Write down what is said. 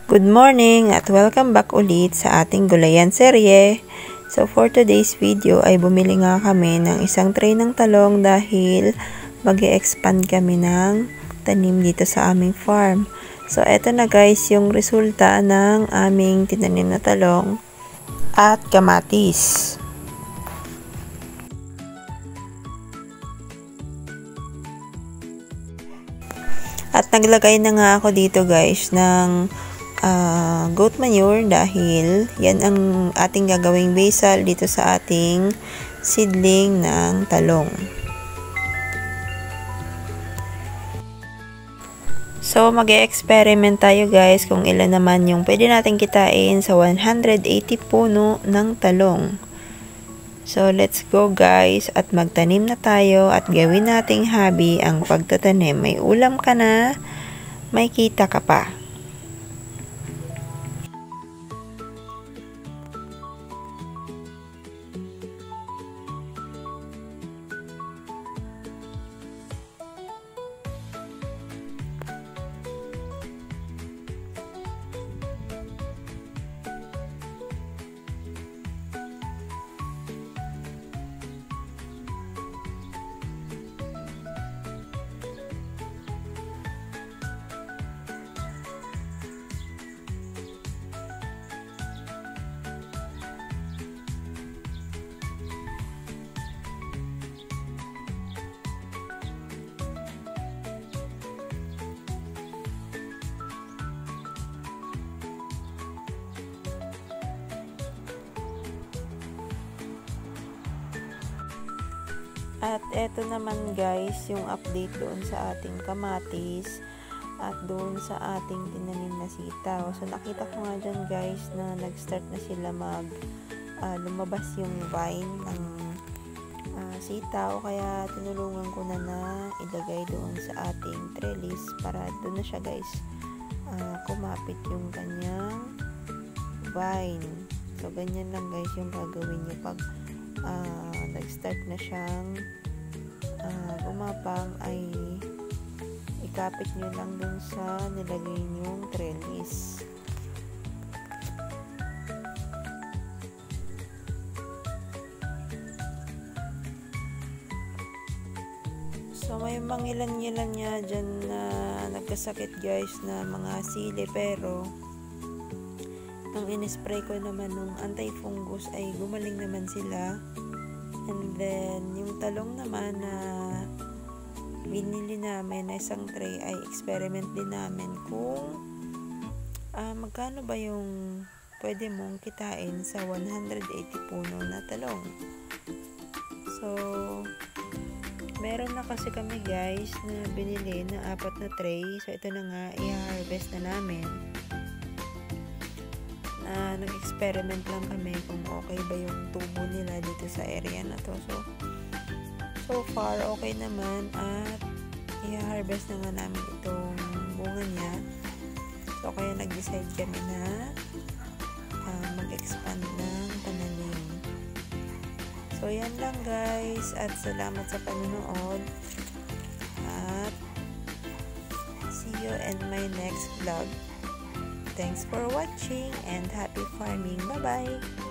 Good morning at welcome back ulit sa ating gulayan serye. So for today's video ay bumili nga kami ng isang tray ng talong dahil mag-e-expand kami ng tanim dito sa aming farm. So eto na guys yung resulta ng aming tinanim na talong at kamatis. At naglagay na nga ako dito guys ng goat manure dahil yan ang ating gagawing basal dito sa ating seedling ng talong. So mag-e-experiment tayo guys kung ilan naman yung pwede natin kitain sa 180 puno ng talong. So let's go guys at magtanim na tayo at gawin nating hobby ang pagtatanim. May ulam ka na, may kita ka pa. At eto naman guys, yung update doon sa ating kamatis at doon sa ating tinanim na sitaw. So nakita ko nga dyan guys na nag-start na sila lumabas yung vine ng sitaw. Kaya tinulungan ko na ilagay doon sa ating trellis para doon na siya guys kumapit yung kanyang vine. So ganyan lang guys yung gagawin nyo pag nag-start na siyang gumapang ay ikapit nyo lang dun sa nilagay nyong trellis. So may mangilan-ngilan niya dyan na nagkasakit guys na mga sili, pero nung in-spray ko naman nung anti-fungus ay gumaling naman sila. And then yung talong naman na binili namin na isang tray ay experiment din namin kung magkano ba yung pwede mong kitain sa 180 puno na talong. So meron na kasi kami guys na binili na 4 na tray. So ito na nga, i-harvest na namin. Nag-experiment lang kami kung okay ba yung tubo nila dito sa area na to. So far okay naman at i-harvest na nga namin itong bunga niya. So kaya nag-decide kami na mag-expand ng pananim. So yan lang guys at salamat sa panonood at see you in my next vlog. Thanks for watching and happy farming. Bye-bye!